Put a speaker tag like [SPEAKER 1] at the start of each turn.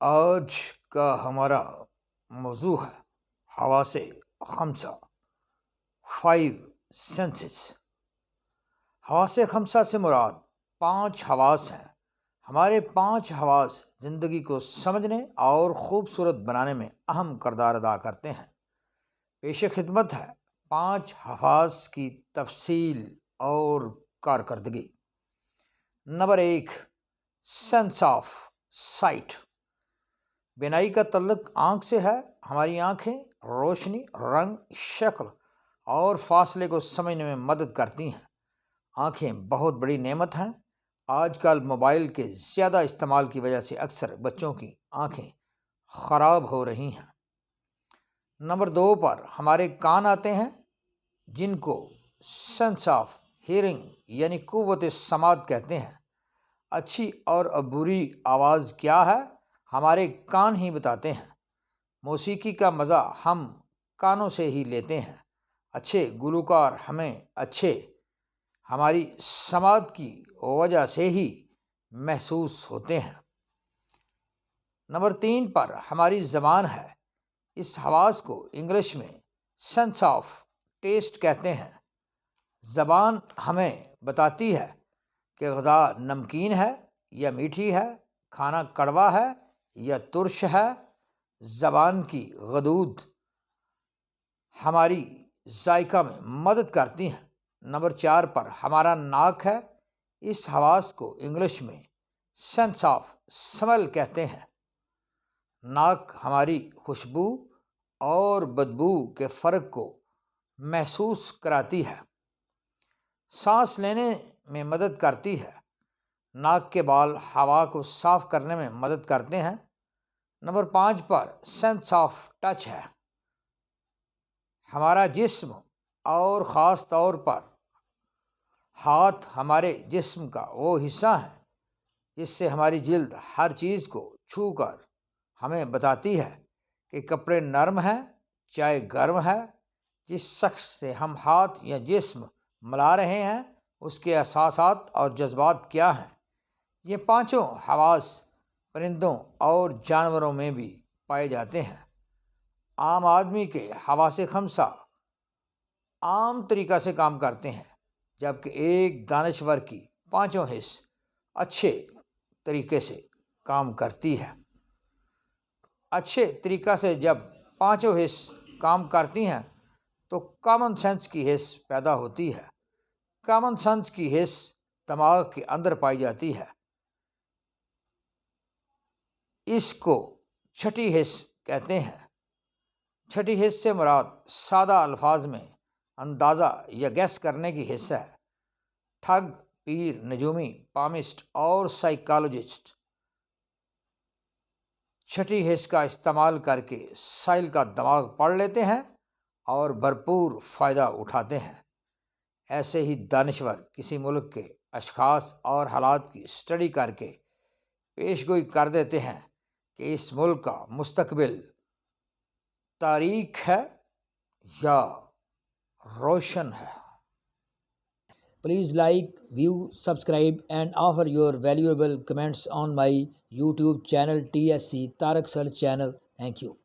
[SPEAKER 1] آج کا ہمارا موضوع ہے حواس خمسہ، 5 سینسز۔ حواس خمسہ سے مراد 5 حواس ہیں۔ ہمارے 5 حواس زندگی کو سمجھنے اور خوبصورت بنانے میں اہم کردار ادا کرتے ہیں۔ پیش خدمت ہے 5 حواس کی تفصیل اور کارکردگی۔ Number 1، sense of sight. بینائی کا تعلق آنکھ سے ہے۔ ہماری آنکھیں روشنی، رنگ، شکل اور فاصلے کو سمجھنے میں مدد کرتی ہیں۔ آنکھیں بہت بڑی نعمت ہیں۔ آج کل موبائل کے زیادہ استعمال کی وجہ سے اکثر بچوں کی آنکھیں خراب ہو رہی ہیں۔ نمبر 2 پر ہمارے کان آتے ہیں، جن کو سینس آف ہیئرنگ یعنی قوت سماعت کہتے ہیں۔ اچھی اور بری آواز کیا ہے، ہمارے کان ہی بتاتے ہیں۔ موسیقی کا مزہ ہم کانوں سے ہی لیتے ہیں۔ اچھے گلوکار ہماری سماعت کی وجہ سے ہی محسوس ہوتے ہیں۔ نمبر 3 پر ہماری زبان ہے۔ اس حواس کو انگلش میں سینس آف ٹیسٹ کہتے ہیں۔ زبان ہمیں بتاتی ہے کہ غذا نمکین ہے یا میٹھی ہے، کھانا کڑوا ہے یا ترش ہے۔ زبان کی غدود ہماری ذائقہ میں مدد کرتی ہیں۔ نمبر 4 پر ہمارا ناک ہے۔ اس حواس کو انگلش میں سینس آف سمیل کہتے ہیں۔ ناک ہماری خوشبو اور بدبو کے فرق کو محسوس کراتی ہے۔ سانس لینے میں مدد کرتی ہے۔ ناک کے بال ہوا کو صاف کرنے میں مدد کرتے ہیں۔ Number 5 per sense of touch ہے۔ ہمارا جسم اور خاص طور پر ہاتھ ہمارے جسم کا وہ حصہ ہے جس سے ہماری جلد ہر چیز کو چھو کر ہمیں بتاتی ہے کہ کپڑے نرم ہیں، چائے گرم ہے۔ جس شخص سے ہم ہاتھ یا جسم ملا رہے ہیں اس کے احساسات اور جذبات کیا ہیں۔ یہ 5 حواس پرندوں اور جانوروں میں بھی پائے جاتے ہیں۔ عام آدمی کے حواس خمسہ عام طریقہ سے کام کرتے ہیں، جبکہ ایک دانشور کی 5 حص اچھے طریقے سے کام کرتی ہے۔ اچھے طریقہ سے جب 5 حص کام کرتی ہیں تو کامن سینس کی حص پیدا ہوتی ہے۔ کامن سینس کی حص دماغ کے اندر پائی جاتی ہے۔ اس کو چھٹی حص کہتے ہیں۔ چھٹی حص سے مراد سادہ الفاظ میں اندازہ یا گیس کرنے کی حص ہے۔ ٹھگ، پیر، نجومی، پامسٹ اور سائیکالوجسٹ چھٹی حص کا استعمال کر کے سائل کا دماغ پڑھ لیتے ہیں اور بھرپور فائدہ اٹھاتے ہیں۔ ایسے ہی دانشور کسی ملک کے اشخاص اور حالات کی اسٹڈی کر کے پیش گوئی کر دیتے ہیں کہ اس ملک کا مستقبل تاریک ہے یا روشن ہے۔ Please like, view, subscribe and offer your valuable comments on my YouTube channel TSC Tarak Search channel. Thank you.